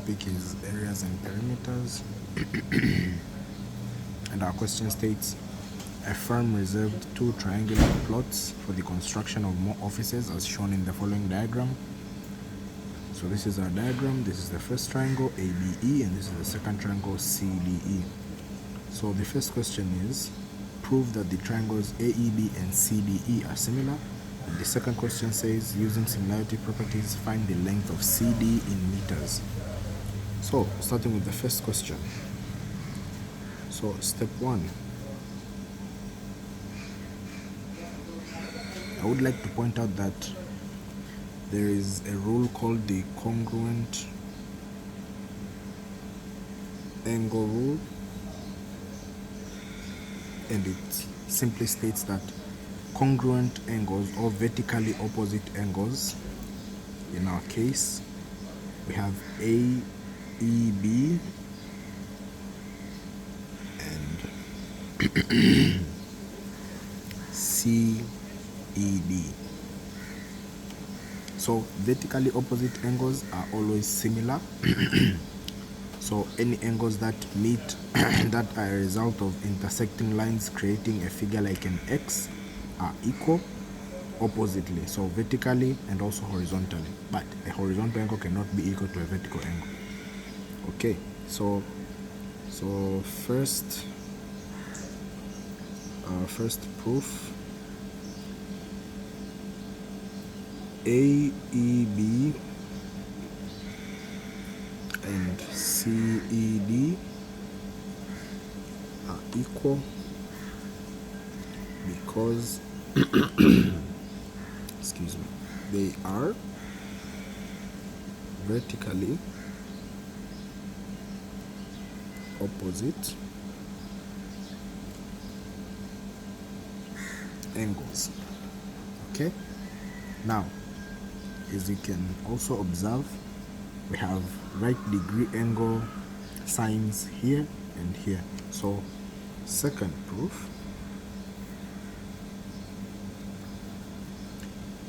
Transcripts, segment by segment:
topic is areas and perimeters. And our question states, a firm reserved 2 triangular plots for the construction of more offices as shown in the following diagram. So this is our diagram. This is the first triangle ABE, and this is the second triangle CDE. So the first question is, prove that the triangles AEB and CDE are similar. And the second question says, using similarity properties, find the length of CD in meters. So starting with the first question. So step 1. I would like to point out that there is a rule called the congruent angle rule, and it simply states that congruent angles, or vertically opposite angles, in our case we have AEB and CED. So vertically opposite angles are always similar. So any angles that meet that are a result of intersecting lines creating a figure like an X are equal oppositely, so vertically and also horizontally. But a horizontal angle cannot be equal to a vertical angle. Okay, so first proof, AEB and CED are equal because excuse me, they are vertically opposite angles. Okay, now as you can also observe, we have right degree angle signs here and here. So second proof,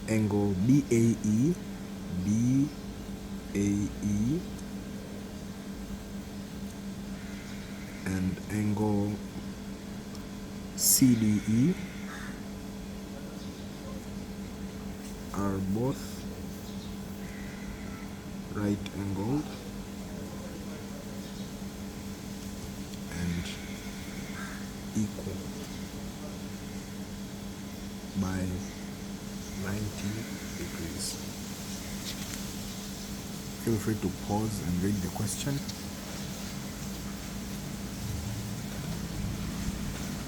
angle BAE and angle CDE are both right angled and equal by 90 degrees. Feel free to pause and read the question.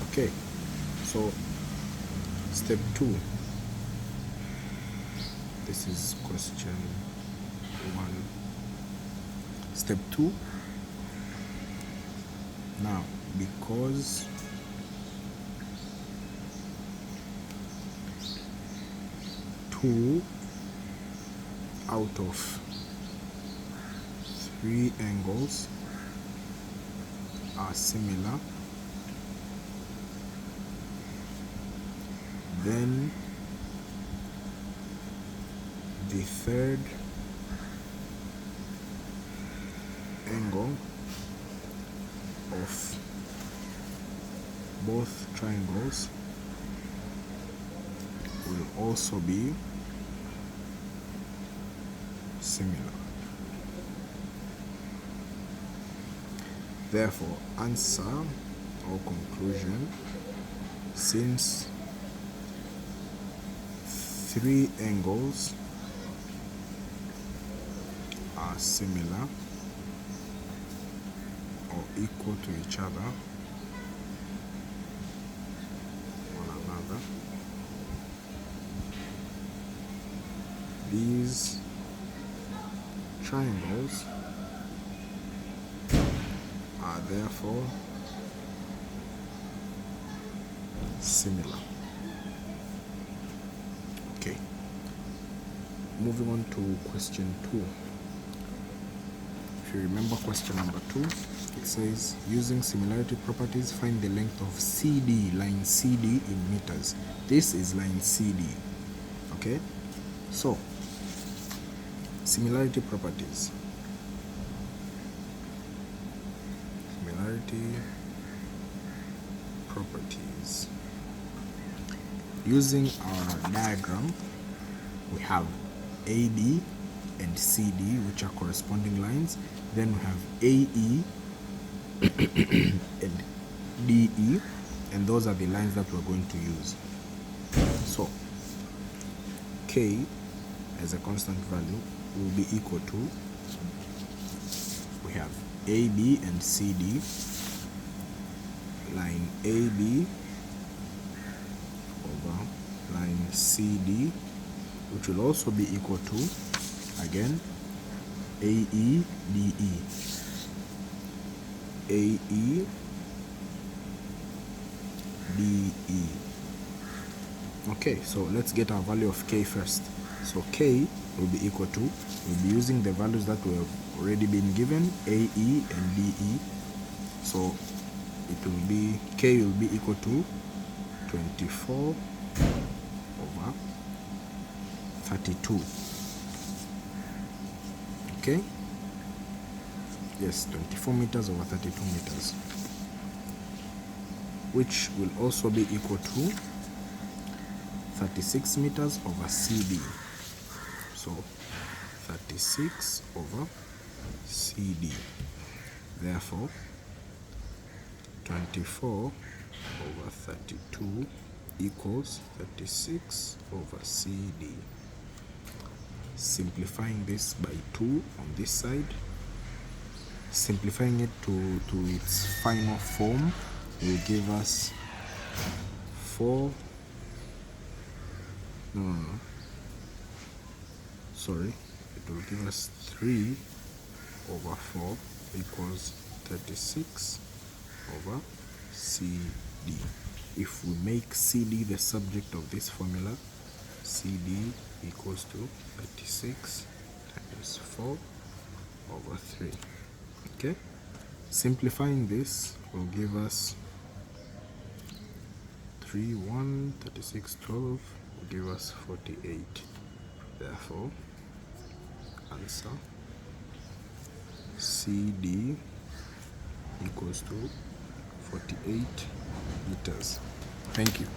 Okay, so step 2. This is question 1. Step 2. Now, because two out of 3 angles are similar, then the third angle of both triangles will also be similar. Therefore, answer or conclusion, since 3 angles are similar or equal to each other, one another, these triangles are therefore similar. Okay, moving on to question 2. If you remember question number 2, it says, using similarity properties, find the length of CD, line CD in meters. This is line CD. Okay, so similarity properties. quantities. Using our diagram, we have AD and CD, which are corresponding lines. Then we have AE and DE, and those are the lines that we're going to use. So K as a constant value will be equal to, we have AB and CD, line AB over line CD, which will also be equal to, again, AE DE, AE DE. Okay, so let's get our value of K first. So K will be equal to, we'll be using the values that we have already been given, AE and DE. So it will be, K will be equal to 24 over 32. Okay? Yes, 24 meters over 32 meters. Which will also be equal to 36 meters over CD. So 36 over CD. Therefore, 24 over 32 equals 36 over CD. Simplifying this by 2 on this side, simplifying it to its final form will give us 4, sorry, it will give us 3 over 4 equals 36 over CD. If we make CD the subject of this formula, CD equals to 36 times 4 over 3. Okay? Simplifying this will give us 3, 1, 36, 12 will give us 48. Therefore, answer CD equals to 48 meters. Thank you.